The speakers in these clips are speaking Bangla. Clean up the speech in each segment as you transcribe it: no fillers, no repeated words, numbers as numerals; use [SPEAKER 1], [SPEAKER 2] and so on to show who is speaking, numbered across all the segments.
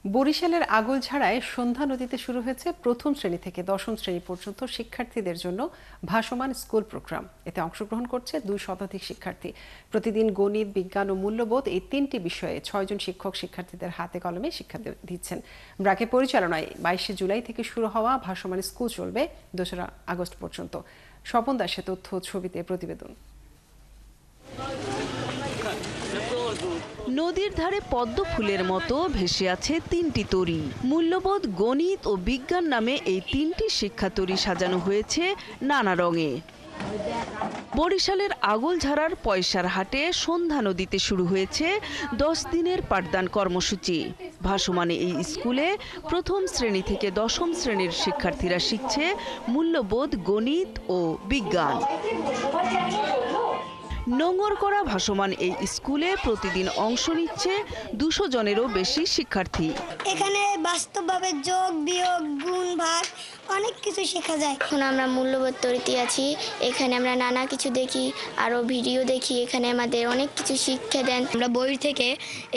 [SPEAKER 1] বরিশালের আগৈলঝাড়ায় সন্ধ্যা নদীতে শুরু হয়েছে প্রথম শ্রেণী থেকে দশম শ্রেণী পর্যন্ত শিক্ষার্থীদের জন্য ভাসমান স্কুল প্রোগ্রাম। এতে অংশগ্রহণ করছে 2 শতাধিক শিক্ষার্থী। প্রতিদিন গণিত, বিজ্ঞান ও মূল্যবোধ এই 3টি বিষয়ে 6 জন শিক্ষক শিক্ষার্থীদের হাতে কলমে শিক্ষা দিচ্ছেন। ব্র্যাকের পরিচালনায় 22 জুলাই থেকে শুরু হওয়া ভাসমান স্কুল চলবে 2রা আগস্ট পর্যন্ত। স্বপন দাসের তথ্য ছবিতে প্রতিবেদন।
[SPEAKER 2] নদীর ধারে পদ্ম ফুলের মতো ভেসে আছে 3টি তরী। মূল্যবোধ, গণিত ও বিজ্ঞান নামে এই 3টি শিক্ষা তরী সাজানো হয়েছে নানা রঙে। বরিশালের আগৈলঝাড়ার পয়সার হাটে সন্ধ্যা নদীতে শুরু হয়েছে 10 দিনের পাঠদান কর্মসূচি। ভাসমানে এই স্কুলে প্রথম শ্রেণী থেকে দশম শ্রেণীর শিক্ষার্থীরা শিখছে মূল্যবোধ, গণিত ও বিজ্ঞান। নোঙর করা ভাসমান এই স্কুলে প্রতিদিন অংশ নিচ্ছে 200 জনেরও বেশি শিক্ষার্থী।
[SPEAKER 3] এখানে বাস্তবভাবে যোগ, বিয়োগ, গুণ, ভাগ অনেক কিছু শেখা যায়।
[SPEAKER 4] এখন আমরা মূল্যবোধ তরীতে আছি। এখানে আমরা নানা কিছু দেখি, আরও ভিডিও দেখি। এখানে আমাদের অনেক কিছু শিক্ষা দেন।
[SPEAKER 3] আমরা বই থেকে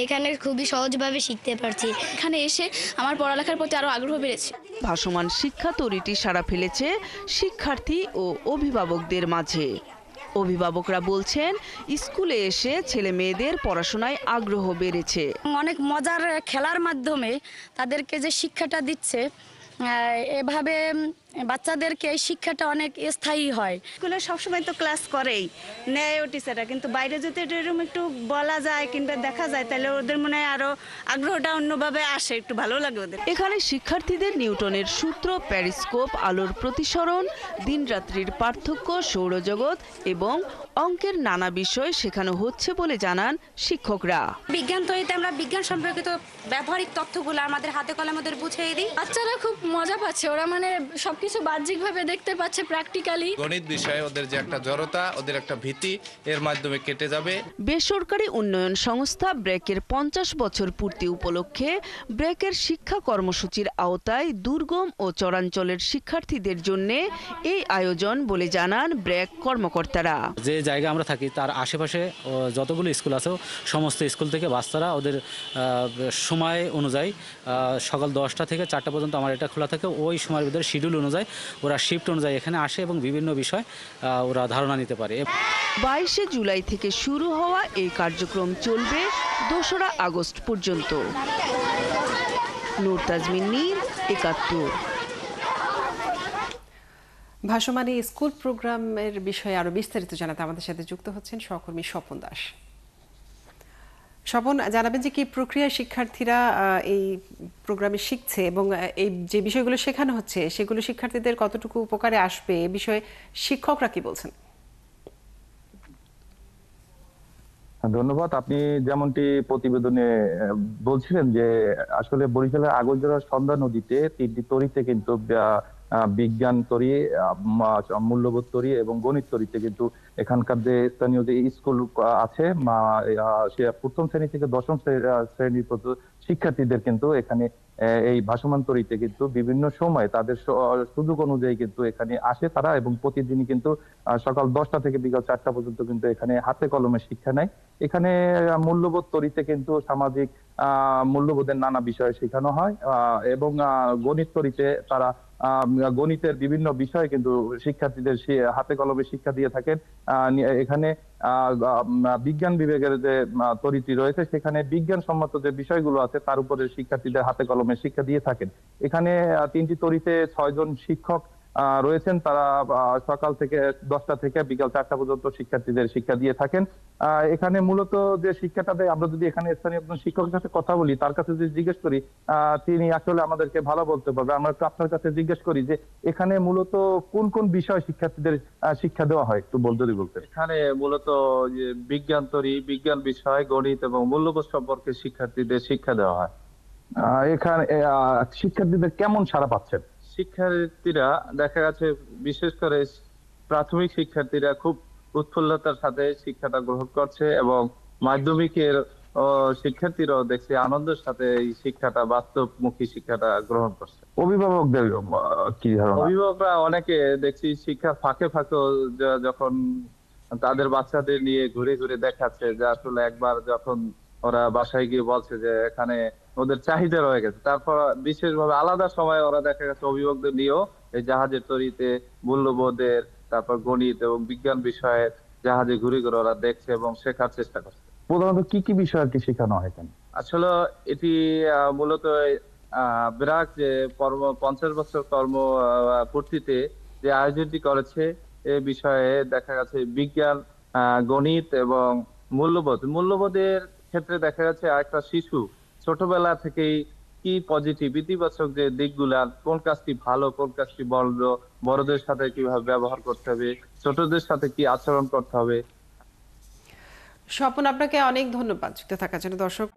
[SPEAKER 3] এখানে খুবই সহজভাবে শিখতে পারছি।
[SPEAKER 5] এখানে এসে আমার পড়ালেখার প্রতি আরো আগ্রহ বেড়েছে।
[SPEAKER 2] ভাসমান শিক্ষা তরীটি সাড়া ফেলেছে শিক্ষার্থী ও অভিভাবকদের মাঝে। অভিভাবকরা বলছেন, স্কুলে এসে ছেলে মেয়েদের পড়াশোনায় আগ্রহ বেড়েছে।
[SPEAKER 6] অনেক মজার খেলার মাধ্যমে তাদেরকে যে শিক্ষাটা দিচ্ছে, এভাবে বাচ্চাদেরকে এই শিক্ষাটা অনেক স্থায়ী হয়।
[SPEAKER 7] স্কুলে সবসময় তো ক্লাস করেই নেয় ও টিচাররা, কিন্তু বাইরে যদি এরকম একটু বলা যায় কিংবা দেখা যায় তাহলে ওদের মনে হয় আরো আগ্রহটা অন্যভাবে আসে, একটু ভালো লাগে ওদের।
[SPEAKER 2] এখানে শিক্ষার্থীদের নিউটনের সূত্র, প্যারিস্কোপ, আলোর প্রতিসরণ, দিন রাত্রির পার্থক্য, সৌরজগৎ এবং অঙ্কের নানা বিষয় শেখানো হচ্ছে বলে জানান শিক্ষকরা।
[SPEAKER 5] বিজ্ঞান তরীতে আমরা বিজ্ঞান সম্পর্কিত ব্যবহারিক তথ্যগুলো আমাদের হাতে কলমে ওদের বুঝিয়ে দিই।
[SPEAKER 8] বাচ্চারা খুব মজা পাচ্ছে, ওরা মানে সবকিছু বাহ্যিকভাবে দেখতে পাচ্ছে প্র্যাকটিক্যালি।
[SPEAKER 9] গণিত বিষয়ে ওদের যে একটা জড়তা, ওদের একটা ভীতি এর মাধ্যমে কেটে যাবে।
[SPEAKER 2] বেসরকারি উন্নয়ন সংস্থা ব্র্যাকের 50 বছর পূর্তি উপলক্ষে ব্র্যাকের শিক্ষা কর্মসূচির আওতায় দুর্গম ও চরাঞ্চলের শিক্ষার্থীদের জন্য এই আয়োজন বলে জানান ব্র্যাক কর্মকর্তারা।
[SPEAKER 10] যে জায়গা আমরা থাকি তার আশেপাশে যতগুলো স্কুল আছে সমস্ত স্কুল থেকে বাচ্চারা ওদের সময় অনুযায়ী সকাল 10টা থেকে 4টা পর্যন্ত আমার এটা খোলা থাকে। ওই সময়ের ভিতরে শিডিউল অনুযায়ী ওরা শিফট অনুযায়ী এখানে আসে এবং বিভিন্ন বিষয় ওরা ধারণা নিতে পারে।
[SPEAKER 2] 22 জুলাই থেকে শুরু হওয়া এই কার্যক্রম চলবে 2রা আগস্ট পর্যন্ত। নূর তাজমিন নীর, 71।
[SPEAKER 1] ভাসমান এই স্কুল প্রোগ্রামের বিষয়ে আরো বিস্তারিত জানাতে আমাদের সাথে যুক্ত হচ্ছেন সহকর্মী স্বপন দাস। স্বপন, জানাবেন যে কি প্রক্রিয়ায় শিক্ষার্থীরা এই প্রোগ্রামে শিখছে এবং এই যে বিষয়গুলো শেখানো হচ্ছে সেগুলো শিক্ষার্থীদের কতটুকু উপকারে আসবে, এ বিষয়ে শিক্ষকরা কি বলছেন?
[SPEAKER 11] ধন্যবাদ। আপনি যেমনটি প্রতিবেদনে বলছিলেন যে আসলে বরিশালের আগৈলঝাড়া সন্ধ্যা নদীতে 3টি তরীতে কিন্তু বিজ্ঞান তরী, মূল্যবোধ তরী এবং গণিত তরীতে কিন্তু এখানকার যে স্থানীয় যে স্কুল আছে সে প্রথম শ্রেণী থেকে দশম শ্রেণীর শিক্ষার্থীদের কিন্তু এখানে এই ভাসমান তরীতে কিন্তু বিভিন্ন সময় তাদের সুযোগ অনুযায়ী কিন্তু এখানে আসে তারা, এবং প্রতিদিনই কিন্তু সকাল 10টা থেকে বিকাল 4টা পর্যন্ত কিন্তু এখানে হাতে কলমে শিক্ষা নেয়। এখানে মূল্যবোধ তরীতে কিন্তু সামাজিক মূল্যবোধের নানা বিষয় শেখানো হয় এবং গণিত তরীতে তারা গণিতের বিভিন্ন বিষয় কিন্তু শিক্ষার্থীদের হাতে কলমে শিক্ষা দিয়ে থাকেন। এখানে বিজ্ঞান বিভাগের যে তরীটি রয়েছে সেখানে বিজ্ঞান সম্মত যে বিষয়গুলো আছে তার উপরে শিক্ষার্থীদের হাতে কলমে শিক্ষা দিয়ে থাকেন। এখানে 3টি তরীতে 6 জন শিক্ষক রয়েছেন, তারা সকাল থেকে 10টা থেকে বিকাল 4টা পর্যন্ত শিক্ষার্থীদের শিক্ষা দিয়ে থাকেন। এখানে মূলত যে শিক্ষাটা দেয়, আমরা যদি এখানে স্থানীয় একজন শিক্ষকের সাথে কথা বলি, তার কাছে যদি জিজ্ঞেস করি তিনি আসলে আমাদেরকে ভালো বলতে পারবে। আমরা একটু আপনার কাছে জিজ্ঞেস করি যে এখানে মূলত কোন কোন বিষয় শিক্ষার্থীদের শিক্ষা দেওয়া হয়, একটু যদি বলতে।
[SPEAKER 12] এখানে মূলত বিজ্ঞান তরী, বিজ্ঞান বিষয়, গণিত এবং মূল্যবোধ সম্পর্কে শিক্ষার্থীদের শিক্ষা দেওয়া হয়।
[SPEAKER 11] এখানে শিক্ষার্থীদের কেমন সাড়া পাচ্ছেন?
[SPEAKER 12] শিক্ষার্থীরা দেখা গেছে বিশেষ করে প্রাথমিক শিক্ষার্থীরা খুব উৎফুল্লতার সাথে শিক্ষাটা গ্রহণ করছে এবং মাধ্যমিকের শিক্ষার্থীরাও দেখছি আনন্দের সাথে এই শিক্ষাটা, বাস্তবমুখী শিক্ষাটা গ্রহণ করছে।
[SPEAKER 11] অভিভাবকদের কি ধারণা?
[SPEAKER 12] অভিভাবকরা অনেকে দেখছি শিক্ষার ফাঁকে ফাঁকে যখন তাদের বাচ্চাদের নিয়ে ঘুরে ঘুরে দেখাচ্ছে যে আসলে একবার যখন ওরা বাসায় গিয়ে বলছে যে এখানে ওদের চাহিদা রয়ে গেছে। তারপর বিশেষভাবে আলাদা সময় ওরা দেখা গেছে অভিভাবকদের নিয়েও এই জাহাজের তরীতে মূল্যবোধের, তারপর গণিত এবং বিজ্ঞান বিষয়ের জাহাজে ঘুরে ঘুরে ওরা দেখছে এবং শেখার চেষ্টা করছে।
[SPEAKER 11] প্রধানত কি কি বিষয় আর কি শেখানো হয় এখানে?
[SPEAKER 12] আসলে এটি মূলত ব্র্যাক যে 50 বছর কর্ম পূর্তিতে যে আয়োজনটি করেছে এ বিষয়ে দেখা গেছে বিজ্ঞান, গণিত এবং মূল্যবোধের ক্ষেত্রে দেখা যাচ্ছে একটা শিশু ছোটবেলা থেকেই কি পজিটিভ ইতিবাচক যে দিকগুলা, কোন কাজটি ভালো, কোন কাজটি বড়দের সাথে কিভাবে ব্যবহার করতে হবে, ছোটদের সাথে কি আচরণ করতে হবে।
[SPEAKER 1] স্বপন, আপনাকে অনেক ধন্যবাদ যুক্ত থাকার জন্য। দর্শক